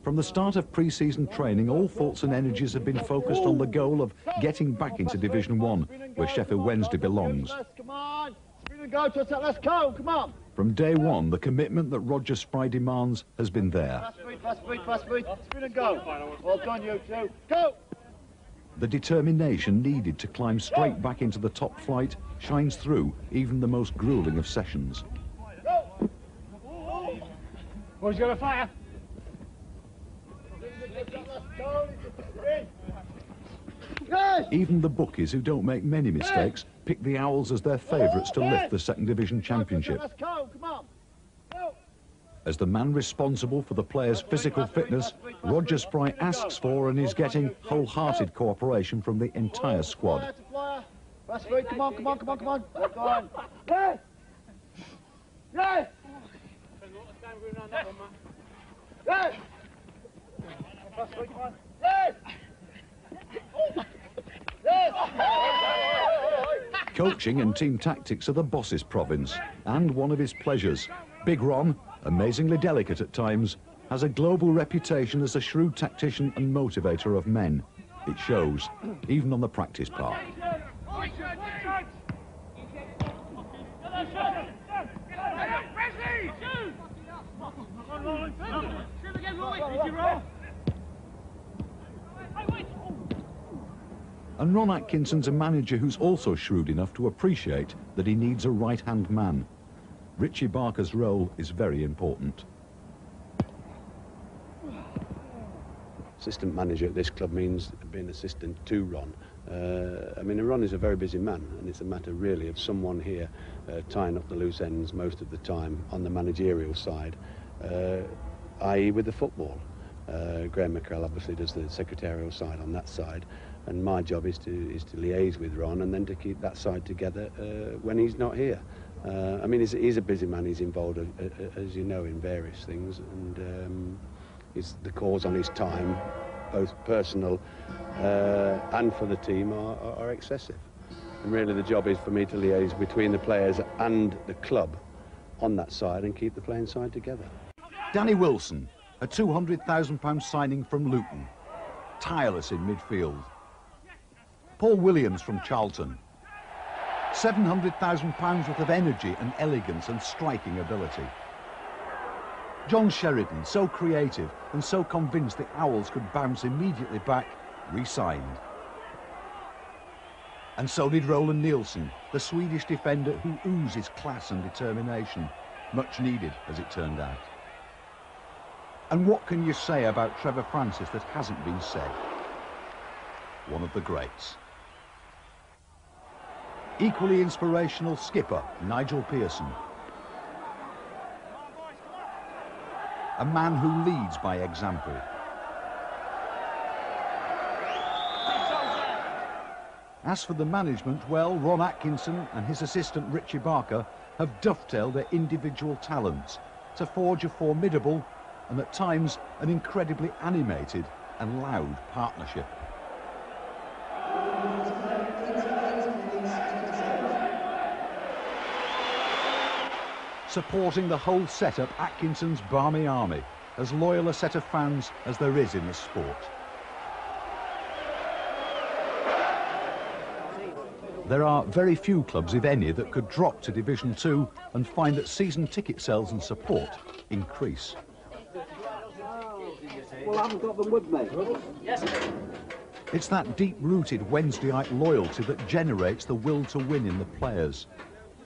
From the start of pre-season training, all thoughts and energies have been focused on the goal of getting back into Division 1, where Sheffield Wednesday belongs. Come on, spin and go, let's go, come on. From day one, the commitment that Roger Spry demands has been there. Fast feet, spin and go. Well done, you two, go! The determination needed to climb straight back into the top flight shines through even the most gruelling of sessions. Boys, got a fire? Even the bookies, who don't make many mistakes, pick the Owls as their favourites to lift the Second Division Championship. As the man responsible for the players' physical fitness, Roger Spry asks for and is getting wholehearted cooperation from the entire squad. Come on. Yes! Yes! Yes! Yes! Coaching and team tactics are the boss's province, and one of his pleasures. Big Ron, amazingly delicate at times, has a global reputation as a shrewd tactician and motivator of men. It shows, even on the practice park. And Ron Atkinson's a manager who's also shrewd enough to appreciate that he needs a right-hand man. Richie Barker's role is very important. Assistant manager at this club means being assistant to Ron. I mean, Ron is a very busy man, and it's a matter really of someone here tying up the loose ends most of the time on the managerial side, i.e. with the football. Graham McCrell obviously does the secretarial side on that side, and my job is to liaise with Ron and then to keep that side together when he's not here. I mean, he's a busy man. He's involved, as you know, in various things, and the calls on his time, both personal and for the team, are excessive. And really the job is for me to liaise between the players and the club on that side and keep the playing side together. Danny Wilson, a £200,000 signing from Luton, tireless in midfield. Paul Williams from Charlton, £700,000 worth of energy and elegance and striking ability. John Sheridan, so creative and so convinced the Owls could bounce immediately back, re-signed. And so did Roland Nielsen, the Swedish defender who oozes class and determination, much needed as it turned out. And what can you say about Trevor Francis that hasn't been said? One of the greats. Equally inspirational skipper, Nigel Pearson. A man who leads by example. As for the management, well, Ron Atkinson and his assistant Richie Barker have dovetailed their individual talents to forge a formidable and at times an incredibly animated and loud partnership. Supporting the whole setup, Atkinson's Barmy Army, as loyal a set of fans as there is in the sport. There are very few clubs, if any, that could drop to Division 2 and find that season ticket sales and support increase. Well, I haven't got them with me. Yes. It's that deep-rooted Wednesdayite loyalty that generates the will to win in the players.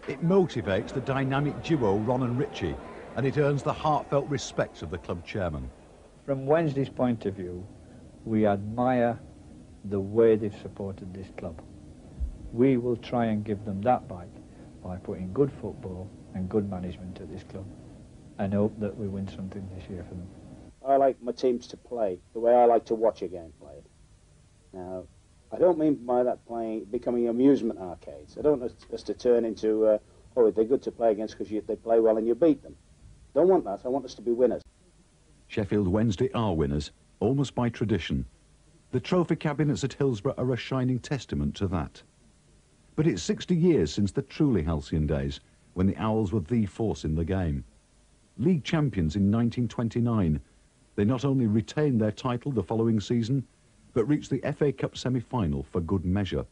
It motivates the dynamic duo Ron and Richie, and it earns the heartfelt respect of the club chairman. From Wednesday's point of view, we admire the way they've supported this club. We will try and give them that back by putting good football and good management at this club, and hope that we win something this year for them. I like my teams to play the way I like to watch a game played. Now, I don't mean by that becoming amusement arcades. I don't want us to turn into, oh, they're good to play against because they play well and you beat them. Don't want that. I want us to be winners. Sheffield Wednesday are winners, almost by tradition. The trophy cabinets at Hillsborough are a shining testament to that. But it's 60 years since the truly halcyon days, when the Owls were the force in the game. League champions in 1929, They not only retained their title the following season, but reached the FA Cup semi-final for good measure.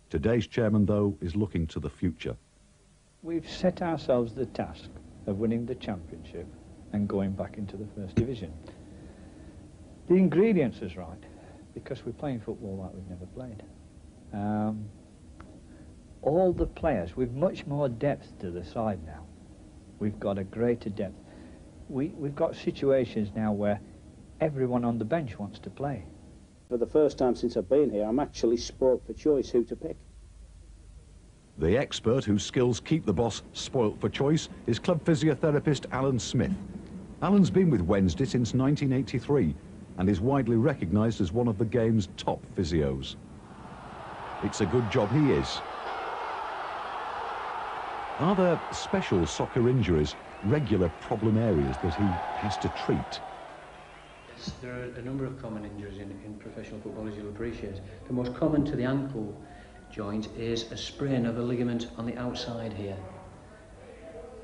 Today's chairman, though, is looking to the future. We've set ourselves the task of winning the championship and going back into the First Division. The ingredients is right, because we're playing football like we've never played. All the players, we've much more depth to the side now. We've got a greater depth. We've got situations now where everyone on the bench wants to play. For the first time since I've been here, I'm actually spoilt for choice who to pick. The expert whose skills keep the boss spoilt for choice is club physiotherapist Alan Smith. Alan's been with Wednesday since 1983 and is widely recognised as one of the game's top physios. It's a good job he is. Are there special soccer injuries, regular problem areas that he has to treat? Yes, there are a number of common injuries in professional football, as you'll appreciate. The most common to the ankle joint is a sprain of a ligament on the outside here.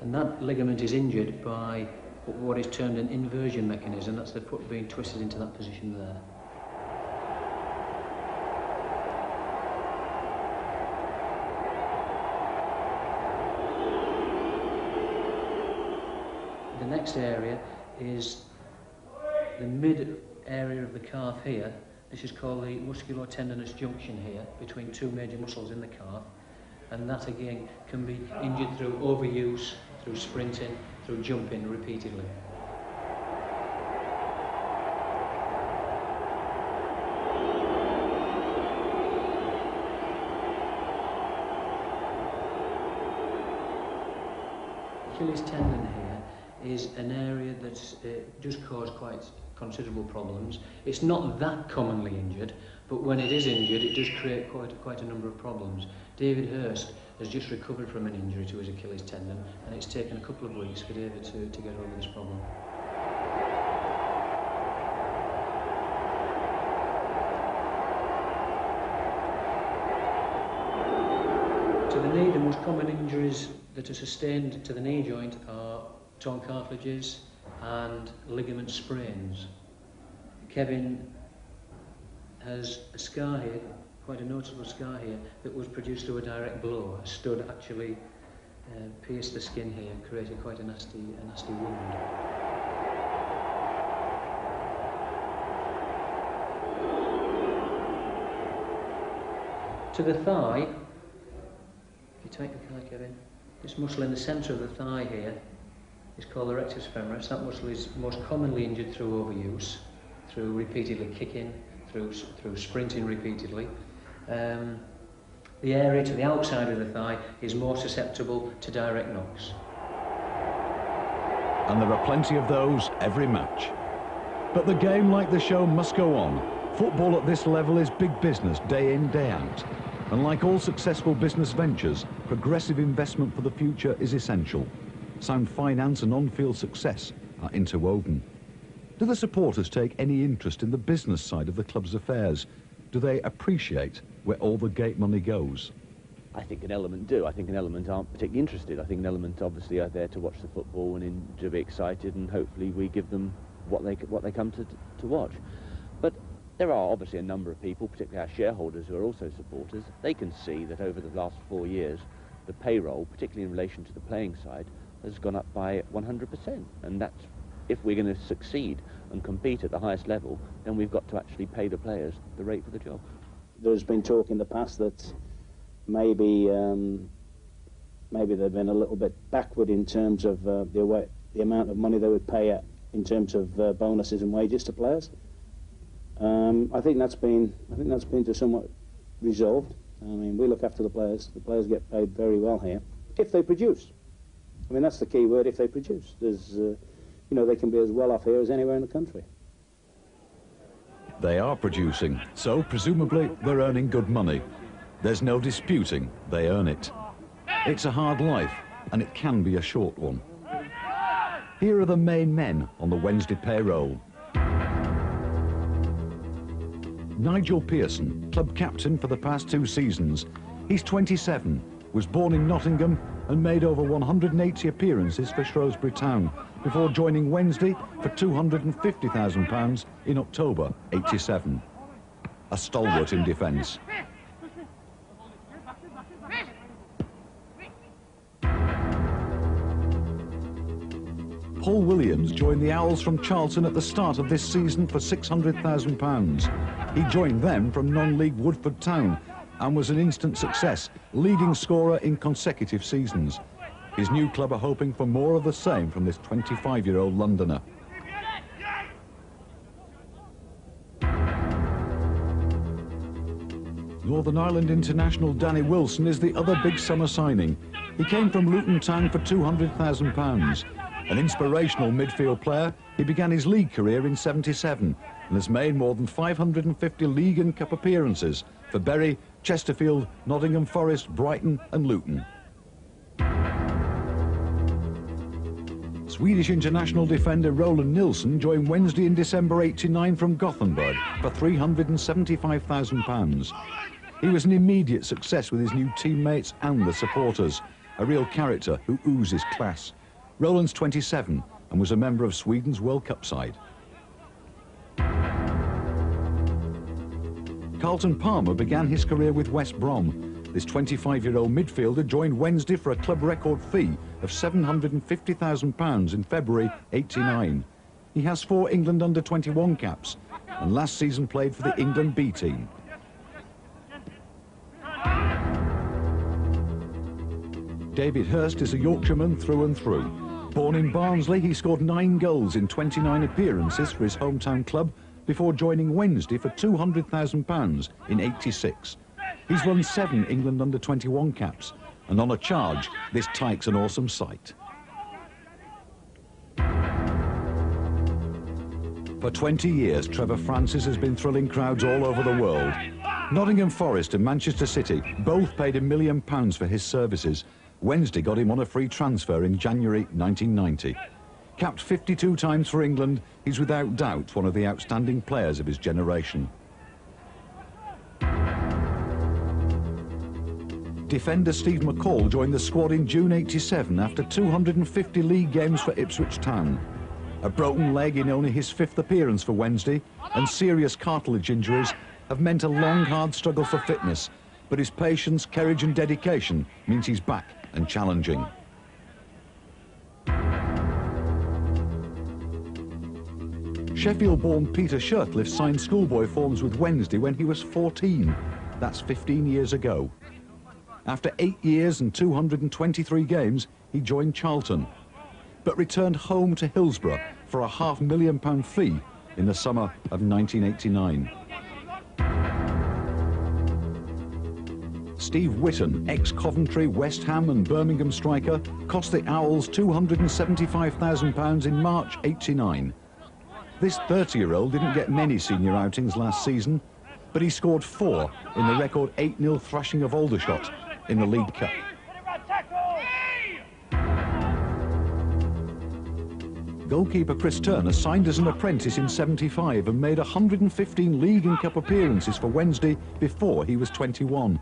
And that ligament is injured by what is termed an inversion mechanism. That's the foot being twisted into that position there. The next area is the mid area of the calf here. This is called the musculotendinous junction here, between two major muscles in the calf. And that again can be injured through overuse, through sprinting, through jumping repeatedly. Achilles tendon here is an area that does cause quite considerable problems. It's not that commonly injured, but when it is injured, it does create quite a number of problems. David Hurst has just recovered from an injury to his Achilles tendon, and it's taken a couple of weeks for David to get over this problem. To the knee, the most common injuries that are sustained to the knee joint are torn cartilages and ligament sprains. Kevin has a scar here, quite a noticeable scar here, that was produced through a direct blow. A stud actually pierced the skin here, creating quite a nasty wound. To the thigh, if you take the thigh, Kevin, this muscle in the centre of the thigh here is called the rectus femoris. That muscle is most commonly injured through overuse, through repeatedly kicking, through sprinting repeatedly. The area to the outside of the thigh is more susceptible to direct knocks. And there are plenty of those every match. But the game, like the show, must go on. Football at this level is big business, day in, day out. And like all successful business ventures, progressive investment for the future is essential. Sound finance and on-field success are interwoven. Do the supporters take any interest in the business side of the club's affairs? Do they appreciate where all the gate money goes? I think an element do. I think an element aren't particularly interested. I think an element obviously are there to watch the football and to be excited, and hopefully we give them what they come to watch. But there are obviously a number of people, particularly our shareholders, who are also supporters. They can see that over the last 4 years, the payroll, particularly in relation to the playing side, has gone up by 100%, and that's, if we're going to succeed and compete at the highest level, then we've got to actually pay the players the rate for the job. There's been talk in the past that maybe they've been a little bit backward in terms of the amount of money they would pay in terms of bonuses and wages to players. I think that's been to somewhat resolved. I mean, we look after the players. The players get paid very well here if they produce. I mean, that's the key word, if they produce. There's, you know, they can be as well off here as anywhere in the country. They are producing, so presumably they're earning good money. There's no disputing they earn it. It's a hard life, and it can be a short one. Here are the main men on the Wednesday payroll. Nigel Pearson, club captain for the past 2 seasons. He's 27, was born in Nottingham and made over 180 appearances for Shrewsbury Town. before joining Wednesday for £250,000 in October '87. A stalwart in defence. Paul Williams joined the Owls from Charlton at the start of this season for £600,000. He joined them from non-league Woodford Town and was an instant success, leading scorer in consecutive seasons. His new club are hoping for more of the same from this 25-year-old Londoner. Northern Ireland international Danny Wilson is the other big summer signing. He came from Luton Town for £200,000. An inspirational midfield player, he began his league career in '77 and has made more than 550 league and cup appearances for Bury, Chesterfield, Nottingham Forest, Brighton and Luton. Swedish international defender Roland Nilsson joined Wednesday in December '89 from Gothenburg for £375,000. He was an immediate success with his new teammates and the supporters, a real character who oozes class. Roland's 27 and was a member of Sweden's World Cup side. Carlton Palmer began his career with West Brom. This 25-year-old midfielder joined Wednesday for a club record fee of £750,000 in February '89. He has 4 England under-21 caps and last season played for the England B team. David Hurst is a Yorkshireman through and through. Born in Barnsley, he scored 9 goals in 29 appearances for his hometown club before joining Wednesday for £200,000 in '86. He's won 7 England under-21 caps, and on a charge, this Tyke's an awesome sight. For 20 years, Trevor Francis has been thrilling crowds all over the world. Nottingham Forest and Manchester City both paid £1 million for his services. Wednesday got him on a free transfer in January 1990. Capped 52 times for England, he's without doubt one of the outstanding players of his generation. Defender Steve McCall joined the squad in June '87 after 250 league games for Ipswich Town. A broken leg in only his 5th appearance for Wednesday and serious cartilage injuries have meant a long, hard struggle for fitness, but his patience, courage and dedication means he's back and challenging. Sheffield-born Peter Shirtliff signed schoolboy forms with Wednesday when he was 14. That's 15 years ago. After 8 years and 223 games, he joined Charlton, but returned home to Hillsborough for a £500,000 fee in the summer of 1989. Steve Whitton, ex-Coventry, West Ham and Birmingham striker, cost the Owls £275,000 in March '89. This 30-year-old didn't get many senior outings last season, but he scored 4 in the record 8-0 thrashing of Aldershot in the League Cup. Goalkeeper Chris Turner signed as an apprentice in '75 and made 115 league and cup appearances for Wednesday before he was 21.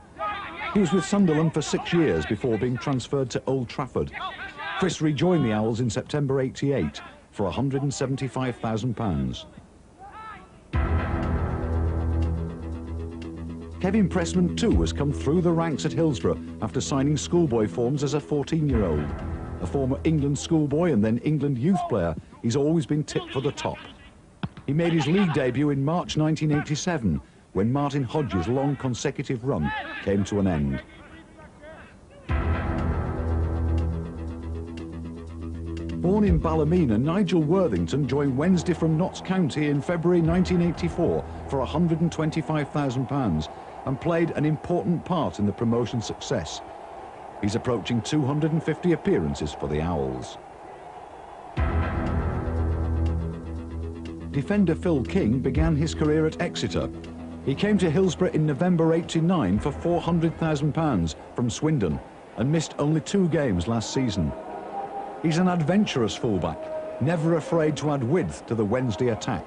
He was with Sunderland for 6 years before being transferred to Old Trafford. Chris rejoined the Owls in September '88 for £175,000. Kevin Pressman too has come through the ranks at Hillsborough after signing schoolboy forms as a 14-year-old. A former England schoolboy and then England youth player, he's always been tipped for the top. He made his league debut in March 1987 when Martin Hodges' long consecutive run came to an end. Born in Ballymena, Nigel Worthington joined Wednesday from Notts County in February 1984 for £125,000 and played an important part in the promotion success. He's approaching 250 appearances for the Owls. Defender Phil King began his career at Exeter. He came to Hillsborough in November '89 for £400,000 from Swindon and missed only 2 games last season. He's an adventurous fullback, never afraid to add width to the Wednesday attack.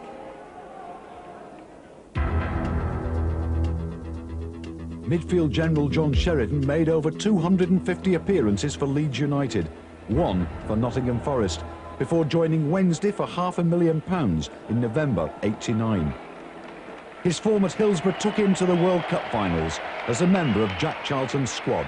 Midfield general John Sheridan made over 250 appearances for Leeds United, 1 for Nottingham Forest, before joining Wednesday for £500,000 in November '89. His form at Hillsborough took him to the World Cup finals as a member of Jack Charlton's squad.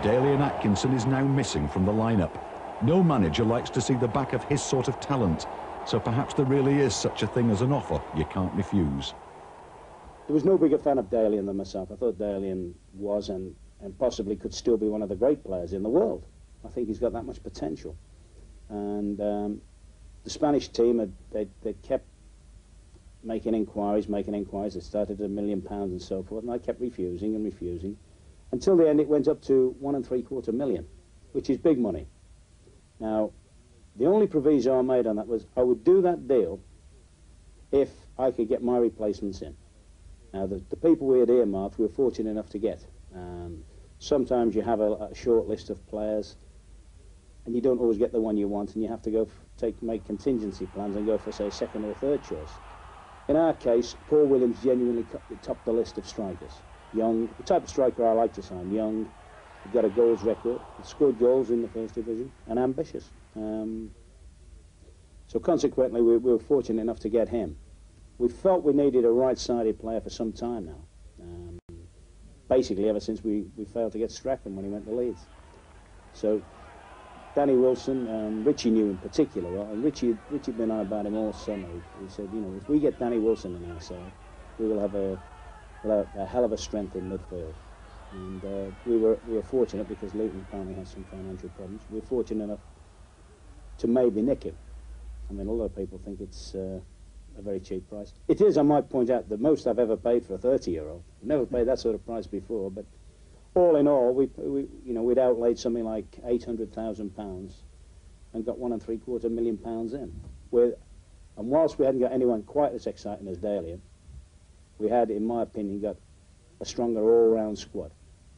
Daly and Atkinson is now missing from the lineup. No manager likes to see the back of his sort of talent, so perhaps there really is such a thing as an offer you can't refuse. There was no bigger fan of Daly than myself. I thought Daly was and possibly could still be one of the great players in the world. I think he's got that much potential. And the Spanish team, they kept making inquiries. They started at £1 million and so forth, and I kept refusing and refusing. Until the end, it went up to £1.75 million, which is big money. Now, the only proviso I made on that was I would do that deal if I could get my replacements in. Now, the people we had earmarked, we were fortunate enough to get. Sometimes you have a short list of players, and you don't always get the one you want, and you have to go make contingency plans and go for, say, second or third choice. In our case, Paul Williams genuinely topped the list of strikers. Young, the type of striker I like to sign, young, he's got a goals record, scored goals in the First Division, and ambitious. So consequently, we were fortunate enough to get him. We felt we needed a right-sided player for some time now. Basically, ever since we failed to get Strachan when he went to Leeds. So Danny Wilson, Richie knew in particular, and Richie had been on about him all summer. He said, you know, if we get Danny Wilson in our side, we will have a hell of a strength in midfield. And we were fortunate because Luton apparently had some financial problems. We were fortunate enough to maybe nick him. I mean, a lot of people think it's a very cheap price. It is, I might point out, the most I've ever paid for a 30-year-old. I've never paid that sort of price before, but all in all, we'd outlaid something like £800,000 and got £1.75 million in. And whilst we hadn't got anyone quite as exciting as Daly, we had, in my opinion, got a stronger all-round squad,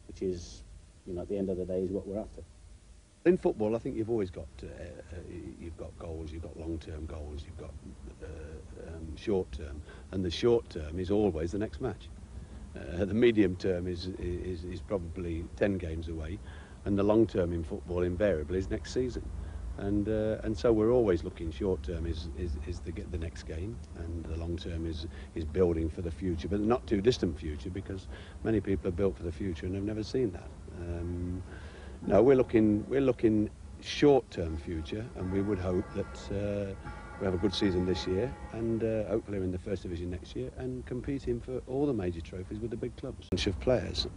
which is, you know, at the end of the day, is what we're after. In football, I think you've always got goals, you've got long-term goals, you've got short-term, and the short-term is always the next match. The medium term is probably 10 games away, and the long term in football invariably is next season. And so we're always looking. Short term is the next game, and the long term is building for the future, but not too distant future, because many people are built for the future and have never seen that. No, we're looking short term future, and we would hope that we have a good season this year, and hopefully we're in the First Division next year and competing for all the major trophies with the big clubs. A bunch of players,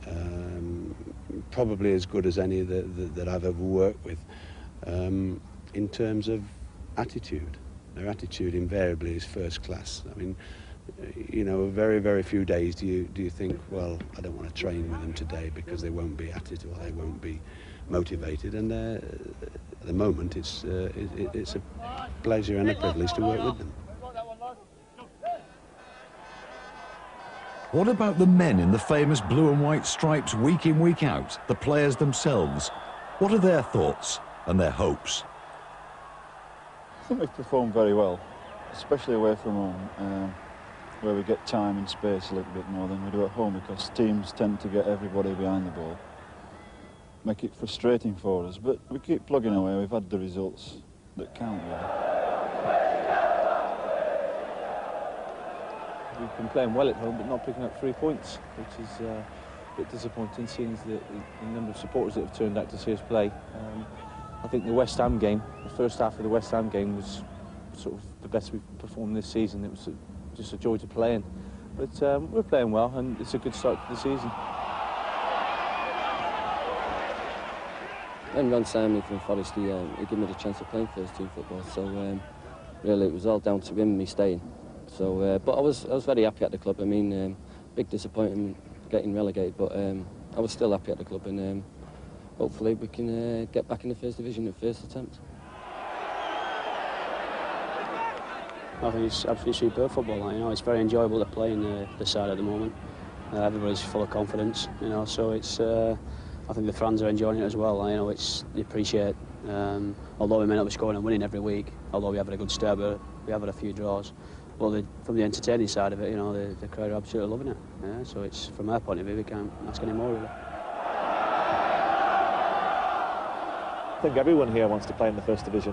probably as good as any that I've ever worked with, in terms of attitude. Their attitude invariably is first class. I mean, you know, very, very few days do you think, well, I don't want to train with them today because they won't be at it or they won't be motivated, and at the moment it's a pleasure and a privilege to work with them. What about the men in the famous blue and white stripes week in, week out, the players themselves? What are their thoughts and their hopes? I think we've performed very well, especially away from home, where we get time and space a little bit more than we do at home, because teams tend to get everybody behind the ball. Make it frustrating for us, but we keep plugging away. We've had the results that count, really. We've been playing well at home, but not picking up 3 points, which is a bit disappointing, seeing the number of supporters that have turned out to see us play. I think the West Ham game, the first half of the West Ham game, was sort of the best we've performed this season. It was just a joy to play in. But we're playing well, and it's a good start to the season. When Ron signed me from Forest, he gave me the chance of playing first team football. So really, it was all down to him and me staying. So, but I was very happy at the club. I mean, big disappointment getting relegated, but I was still happy at the club, and hopefully we can get back in the First Division at first attempt. I think it's absolutely superb football. You know, it's very enjoyable to play in the side at the moment. Everybody's full of confidence. You know, so it's. I think the fans are enjoying it as well. You know, they appreciate. Although we may not be scoring and winning every week, although we have had a good start, but we have had a few draws. But from the entertaining side of it, you know, the crowd are absolutely loving it. Yeah, so it's, from our point of view, we can't ask any more, really. think everyone here wants to play in the First Division.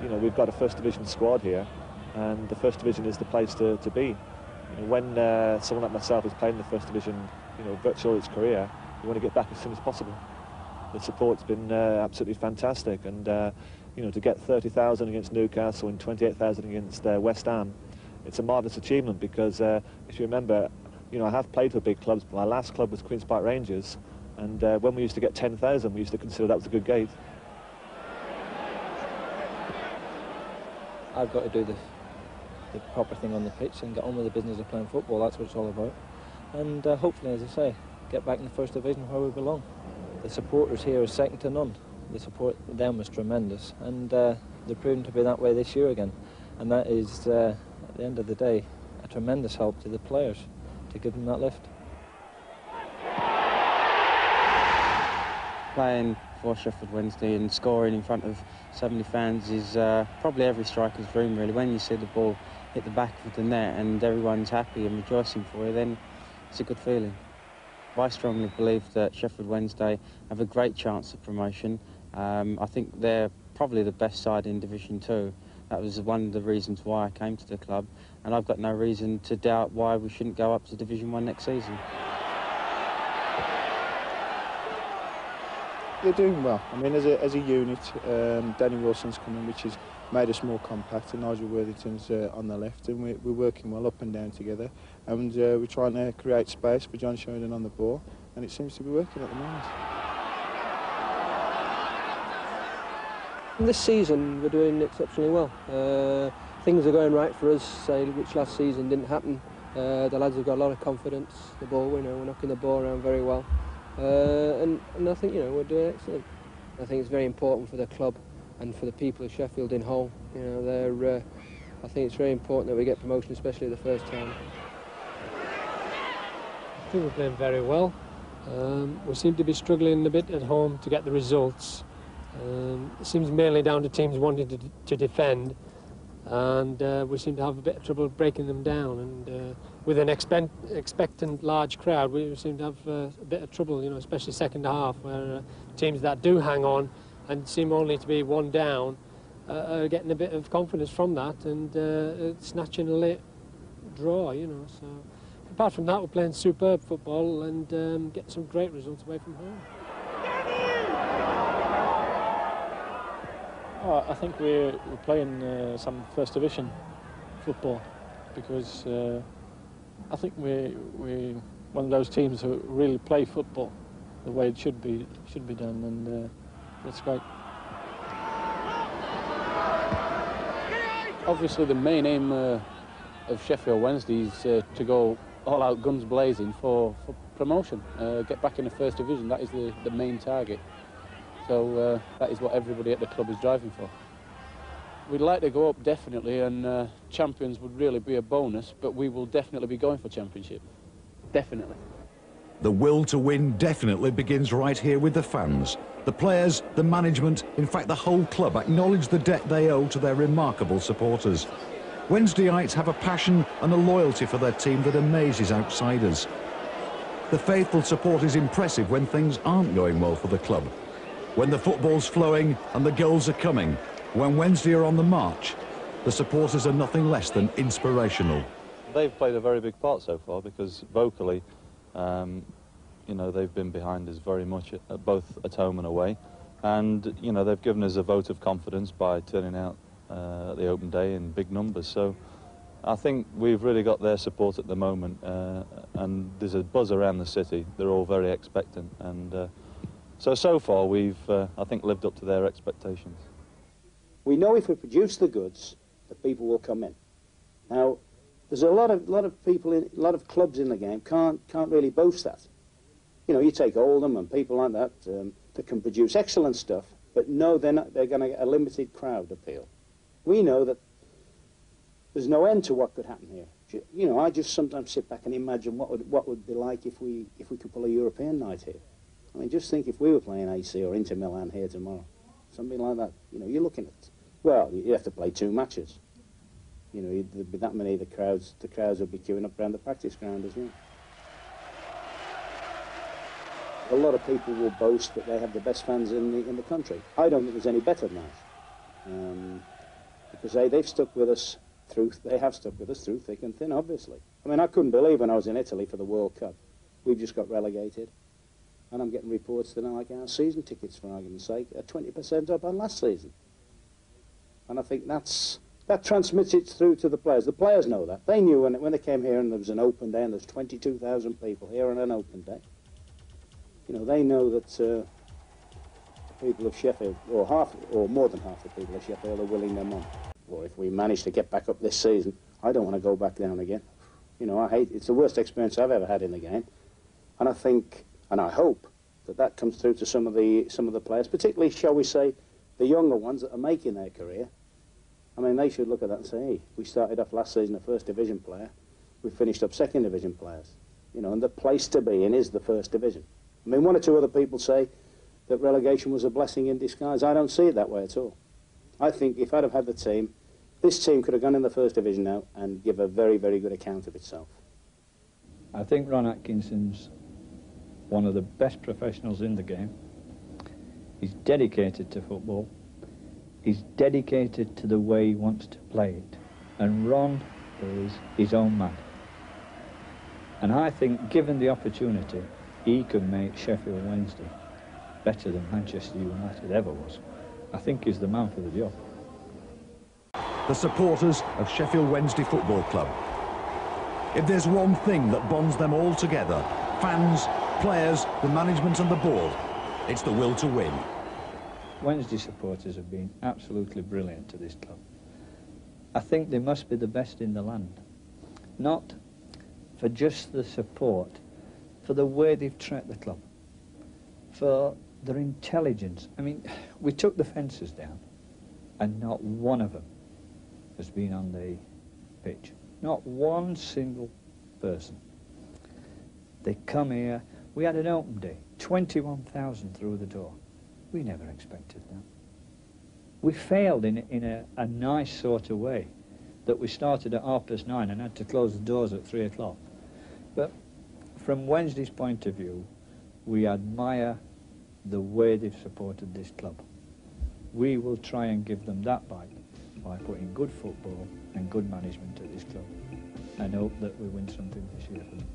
You know, we've got a First Division squad here, and the First Division is the place to be. You know, when someone like myself has played in the First Division, you know, virtually all its career, you want to get back as soon as possible. The support's been absolutely fantastic, and you know, to get 30,000 against Newcastle and 28,000 against West Ham, it's a marvellous achievement because, if you remember, you know, I have played for big clubs, but my last club was Queen's Park Rangers, and when we used to get 10,000, we used to consider that was a good gate. I've got to do the proper thing on the pitch and get on with the business of playing football. That's what it's all about. And hopefully, as I say, get back in the First Division where we belong. The supporters here are second to none. The support for them was tremendous, and they're proven to be that way this year again. And that is, at the end of the day, a tremendous help to the players to give them that lift. Playing for Sheffield Wednesday and scoring in front of 70 fans is probably every striker's dream, really. When you see the ball hit the back of the net and everyone's happy and rejoicing for you, then it's a good feeling. I strongly believe that Sheffield Wednesday have a great chance of promotion. I think they're probably the best side in Division 2. That was one of the reasons why I came to the club, and I've got no reason to doubt why we shouldn't go up to Division 1 next season. They're doing well. I mean, as a unit, Danny Wilson's coming, which has made us more compact, and Nigel Worthington's on the left, and we're working well up and down together, and we're trying to create space for John Sheridan on the ball, and it seems to be working at the moment. This season we're doing exceptionally well. Things are going right for us, say, which last season didn't happen. The lads have got a lot of confidence. The ball, you know, we're knocking the ball around very well. And I think, you know, we're doing excellent. I think it's very important for the club and for the people of Sheffield in whole. You know, I think it's very important that we get promotion, especially the first time. I think we're playing very well. We seem to be struggling a bit at home to get the results. It seems mainly down to teams wanting to defend, and we seem to have a bit of trouble breaking them down. And with an expectant large crowd, we seem to have a bit of trouble, you know, especially second half, where teams that do hang on and seem only to be one down are getting a bit of confidence from that and snatching a late draw, you know. So apart from that, we're playing superb football and getting some great results away from home. Oh, I think we're playing some First Division football because I think we're one of those teams who really play football the way it should be done, and that's great. Obviously, the main aim of Sheffield Wednesday is to go all out guns blazing for promotion, get back in the First Division. That is the main target. So that is what everybody at the club is driving for. We'd like to go up, definitely, and champions would really be a bonus, but we will definitely be going for championship. Definitely. The will to win definitely begins right here with the fans. The players, the management, in fact the whole club acknowledge the debt they owe to their remarkable supporters. Wednesdayites have a passion and a loyalty for their team that amazes outsiders. The faithful support is impressive when things aren't going well for the club. When the football's flowing and the goals are coming, when Wednesday are on the march, the supporters are nothing less than inspirational. They've played a very big part so far because vocally, you know, they've been behind us very much both at home and away, and you know, they've given us a vote of confidence by turning out at the open day in big numbers. So I think we've really got their support at the moment, and there's a buzz around the city. They're all very expectant, and so far we've, I think, lived up to their expectations. We know if we produce the goods, the people will come in. Now, there's a lot of people, a lot of clubs in the game can't really boast that. You know, you take Oldham and people like that that can produce excellent stuff, but no, they're going to get a limited crowd appeal. We know that there's no end to what could happen here. You know, I just sometimes sit back and imagine what would be like if we could pull a European night here. I mean, just think if we were playing AC or Inter Milan here tomorrow, something like that. You know, you're looking at, well, you have to play 2 matches. You know, there'd be that many of the crowds would be queuing up around the practice ground as well. A lot of people will boast that they have the best fans in the country. I don't think there's any better than that. Because they've stuck with us they have stuck with us through thick and thin, obviously. I mean, I couldn't believe when I was in Italy for the World Cup, we've just got relegated, and I'm getting reports that like our season tickets, for argument's sake, are 20% up on last season. And I think that transmits it through to the players. The players know that. They knew when they came here and there was an open day and there's 22,000 people here on an open day. You know, they know that the people of Sheffield, or more than half the people of Sheffield, are willing them on. Or if we manage to get back up this season, I don't want to go back down again. You know, it's the worst experience I've ever had in the game. And I think, and I hope, that comes through to some of the players, particularly, shall we say, the younger ones that are making their career. I mean, they should look at that and say, hey, we started off last season a First Division player, we finished up Second Division players. You know, and the place to be in is the First Division. I mean, one or two other people say that relegation was a blessing in disguise. I don't see it that way at all. I think if I'd have had the team, this team could have gone in the First Division now and give a very, very good account of itself. I think Ron Atkinson's one of the best professionals in the game. He's dedicated to football. He's dedicated to the way he wants to play it. And Ron is his own man. And I think, given the opportunity, he could make Sheffield Wednesday better than Manchester United ever was. I think he's the man for the job. The supporters of Sheffield Wednesday Football Club. If there's one thing that bonds them all together, fans, players, the management and the board, it's the will to win. Wednesday supporters have been absolutely brilliant to this club. I think they must be the best in the land. Not for just the support, for the way they've treated the club, for their intelligence. I mean, we took the fences down and not one of them has been on the pitch. Not one single person. They come here. We had an open day, 21,000 through the door. We never expected that. We failed in a nice sort of way, that we started at 9:30 and had to close the doors at 3 o'clock. But from Wednesday's point of view, we admire the way they've supported this club. We will try and give them that back by putting good football and good management at this club, and hope that we win something this year for them.